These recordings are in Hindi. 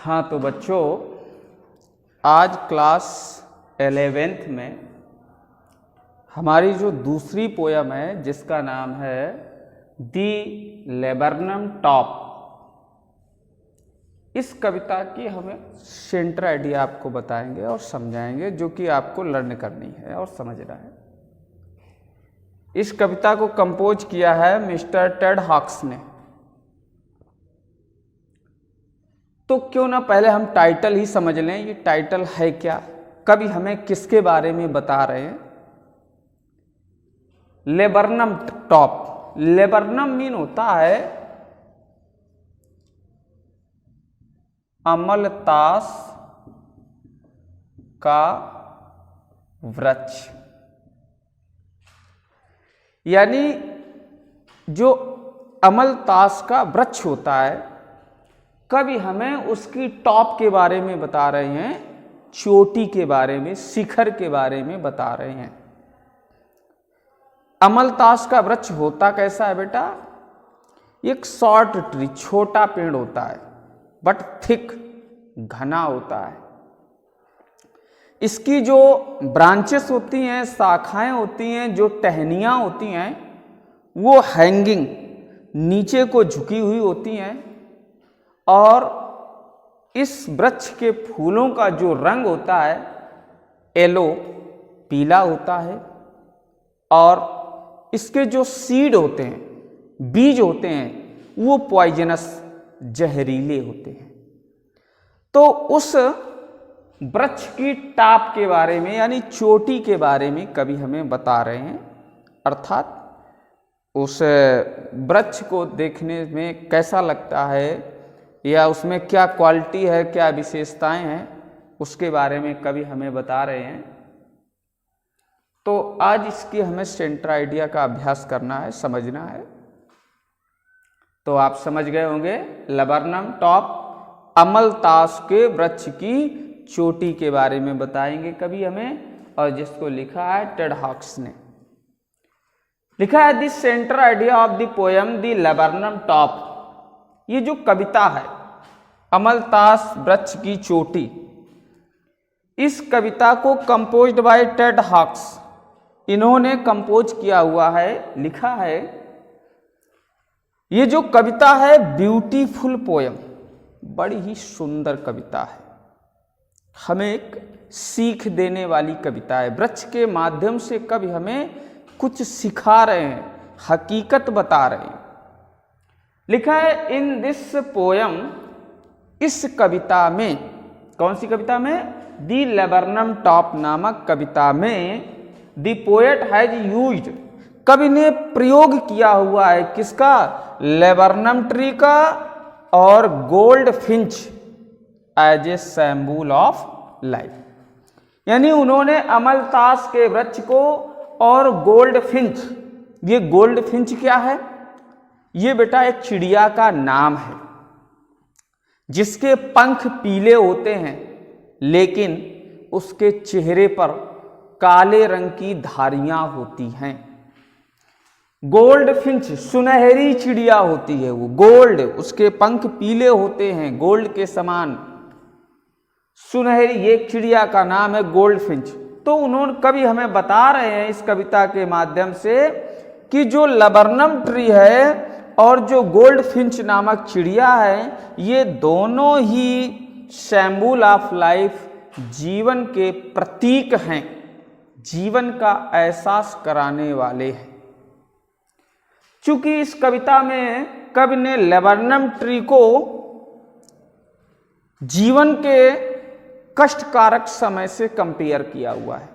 हाँ तो बच्चों, आज क्लास 11th में हमारी जो दूसरी पोयम है जिसका नाम है दी लेबरनम टॉप, इस कविता की हमें सेंटर आइडिया आपको बताएंगे और समझाएंगे, जो कि आपको लर्न करनी है और समझना है। इस कविता को कंपोज किया है मिस्टर टेड हॉक्स ने। तो क्यों ना पहले हम टाइटल ही समझ लें, ये टाइटल है क्या, कवि हमें किसके बारे में बता रहे हैं। लेबरनम टॉप, लेबरनम मीन होता है अमलतास का वृक्ष, यानी जो अमलतास का वृक्ष होता है, कवि हमें उसकी टॉप के बारे में बता रहे हैं, चोटी के बारे में, शिखर के बारे में बता रहे हैं। अमलतास का वृक्ष होता कैसा है बेटा? एक शॉर्ट ट्री, छोटा पेड़ होता है, बट थिक, घना होता है। इसकी जो ब्रांचेस होती हैं, शाखाएं होती हैं, जो टहनियां होती हैं, वो हैंगिंग, नीचे को झुकी हुई होती हैं। और इस वृक्ष के फूलों का जो रंग होता है येलो, पीला होता है। और इसके जो सीड होते हैं, बीज होते हैं, वो पॉइजनस, जहरीले होते हैं। तो उस वृक्ष की टाप के बारे में, यानी चोटी के बारे में कवि हमें बता रहे हैं। अर्थात उस वृक्ष को देखने में कैसा लगता है, या उसमें क्या क्वालिटी है, क्या विशेषताएं हैं, उसके बारे में कवि हमें बता रहे हैं। तो आज इसकी हमें सेंटर आइडिया का अभ्यास करना है, समझना है। तो आप समझ गए होंगे, लेबरनम टॉप, अमलतास के वृक्ष की चोटी के बारे में बताएंगे कवि हमें, और जिसको लिखा है टेड हॉक्स ने। लिखा है the centre idea of the poem the laburnum top. ये जो कविता है अमलतास वृक्ष की चोटी, इस कविता को कंपोज्ड बाय टेड हॉक्स, इन्होंने कंपोज किया हुआ है, लिखा है। ये जो कविता है ब्यूटीफुल पोयम, बड़ी ही सुंदर कविता है, हमें एक सीख देने वाली कविता है। वृक्ष के माध्यम से कवि हमें कुछ सिखा रहे हैं, हकीकत बता रहे हैं। लिखा है इन दिस पोयम, इस कविता में, कौन सी कविता में? दी लेबरनम टॉप नामक कविता में दी पोएट हैज यूज्ड, कवि ने प्रयोग किया हुआ है किसका? लेबरनम ट्री का और gold finch as a symbol of life. यानी उन्होंने अमलतास के वृक्ष को और गोल्ड फिंच, ये गोल्ड फिंच क्या है? ये बेटा एक चिड़िया का नाम है जिसके पंख पीले होते हैं, लेकिन उसके चेहरे पर काले रंग की धारियां होती हैं। गोल्ड फिंच सुनहरी चिड़िया होती है, वो गोल्ड, उसके पंख पीले होते हैं, गोल्ड के समान सुनहरी, ये चिड़िया का नाम है गोल्ड फिंच। तो उन्होंने कवि हमें बता रहे हैं इस कविता के माध्यम से कि जो लेबरनम ट्री है और जो गोल्ड फिंच नामक चिड़िया है, ये दोनों ही सिंबल ऑफ लाइफ, जीवन के प्रतीक हैं, जीवन का एहसास कराने वाले हैं। चूंकि इस कविता में कवि ने लेबरनम ट्री को जीवन के कष्टकारक समय से कंपेयर किया हुआ है,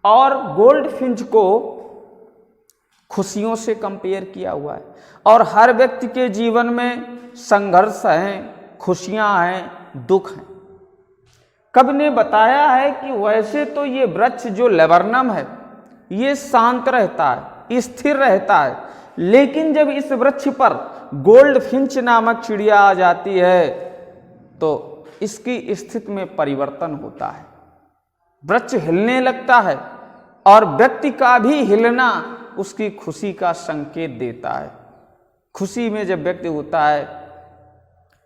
और गोल्ड फिंच को खुशियों से कंपेयर किया हुआ है। और हर व्यक्ति के जीवन में संघर्ष हैं, खुशियां हैं, दुख हैं। कवि ने बताया है कि वैसे तो ये वृक्ष जो लेबरनम है, ये शांत रहता है, स्थिर रहता है, लेकिन जब इस वृक्ष पर गोल्ड फिंच नामक चिड़िया आ जाती है तो इसकी स्थिति में परिवर्तन होता है, वृक्ष हिलने लगता है, और व्यक्ति का भी हिलना उसकी खुशी का संकेत देता है। खुशी में जब व्यक्ति होता है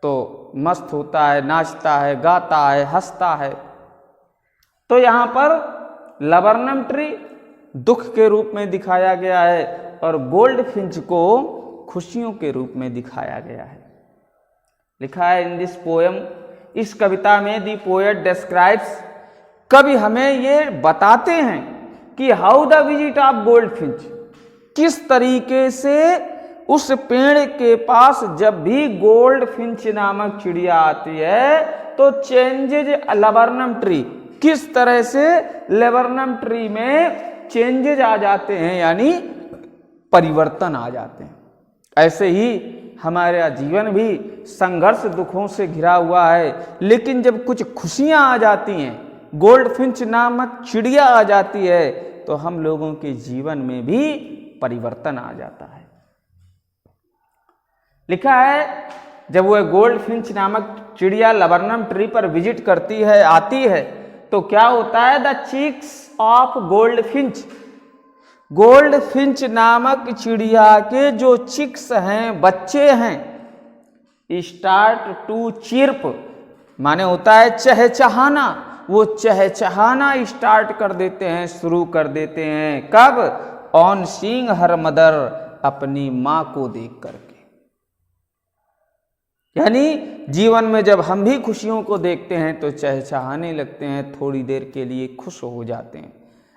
तो मस्त होता है, नाचता है, गाता है, हंसता है। तो यहाँ पर लबरनम ट्री दुख के रूप में दिखाया गया है और गोल्ड फिंच को खुशियों के रूप में दिखाया गया है। लिखा है इन दिस पोएम, इस कविता में दी पोएट डिस्क्राइब्स, कवि हमें ये बताते हैं कि how the visit of gold Finch, किस तरीके से उस पेड़ के पास जब भी गोल्ड फिंच नामक चिड़िया आती है तो चेंजेज लबरनम ट्री, किस तरह से लेबरनम ट्री में चेंजेज आ जाते हैं, यानी परिवर्तन आ जाते हैं। ऐसे ही हमारा जीवन भी संघर्ष दुखों से घिरा हुआ है, लेकिन जब कुछ खुशियां आ जाती हैं, गोल्ड फिंच नामक चिड़िया आ जाती है, तो हम लोगों के जीवन में भी परिवर्तन आ जाता है। लिखा है जब वह गोल्ड फिंच नामक चिड़िया लबरनम ट्री पर विजिट करती है, आती है, तो क्या होता है, the chicks of gold finch, gold finch नामक चिड़िया के जो चिक्स हैं, बच्चे हैं, स्टार्ट टू चिर्प, माने होता है चहचहाना, वो चहचहाना स्टार्ट कर देते हैं, शुरू कर देते हैं। कब? ऑन सीइंग हर मदर, अपनी माँ को देख करके। यानी जीवन में जब हम भी खुशियों को देखते हैं तो चहचहाने लगते हैं, थोड़ी देर के लिए खुश हो जाते हैं।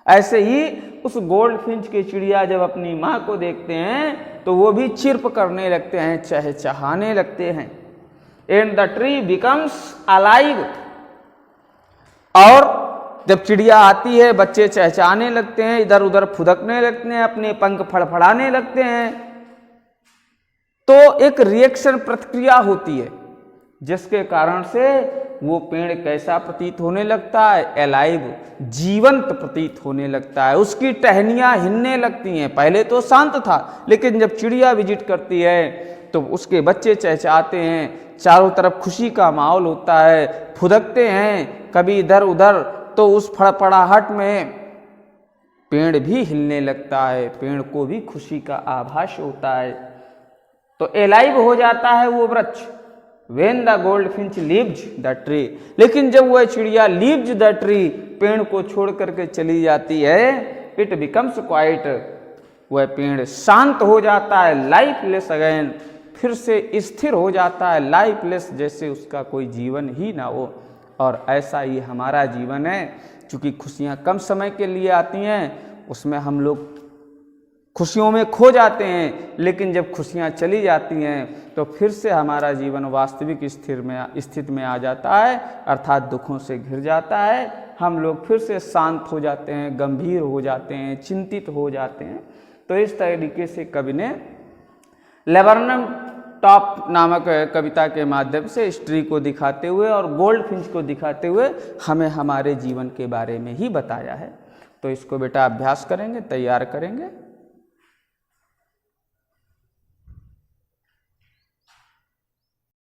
ऐसे ही उस गोल्ड फिंच की चिड़िया जब अपनी माँ को देखते हैं तो वो भी चिर्प करने लगते हैं, चहचहाने लगते हैं। And the tree becomes alive, और जब चिड़िया आती है बच्चे चहचहाने लगते हैं, इधर उधर फुदकने लगते हैं, अपने पंख फड़फड़ाने लगते हैं। तो एक रिएक्शन प्रतिक्रिया होती है जिसके कारण से वो पेड़ कैसा प्रतीत होने लगता है, अलाइव, जीवंत प्रतीत होने लगता है। उसकी टहनियाँ हिलने लगती हैं। पहले तो शांत था, लेकिन जब चिड़िया विजिट करती है तो उसके बच्चे चहचहाते हैं, चारों तरफ खुशी का माहौल होता है, फुदकते हैं कभी इधर उधर, तो उस फड़फड़ाहट में पेड़ भी हिलने लगता है, पेड़ को भी खुशी का आभास होता है, तो एलाइव हो जाता है वो वृक्ष। When the gold Finch leaves the tree, लेकिन जब वह चिड़िया लीव्स द ट्री, पेड़ को छोड़ करके चली जाती है, इट बिकम्स क्वाइट, वह पेड़ शांत हो जाता है, लाइफलेस अगेन, फिर से स्थिर हो जाता है, लाइफलेस, जैसे उसका कोई जीवन ही ना हो। और ऐसा ही हमारा जीवन है, क्योंकि खुशियाँ कम समय के लिए आती हैं, उसमें हम लोग खुशियों में खो जाते हैं, लेकिन जब खुशियाँ चली जाती हैं तो फिर से हमारा जीवन वास्तविक स्थिति में आ जाता है, अर्थात दुखों से घिर जाता है। हम लोग फिर से शांत हो जाते हैं, गंभीर हो जाते हैं, चिंतित हो जाते हैं। तो इस तरीके से कवि ने लेबरनम टॉप नामक कविता के माध्यम से इस ट्री को दिखाते हुए और गोल्ड फिंच को दिखाते हुए हमें हमारे जीवन के बारे में ही बताया है। तो इसको बेटा अभ्यास करेंगे, तैयार करेंगे।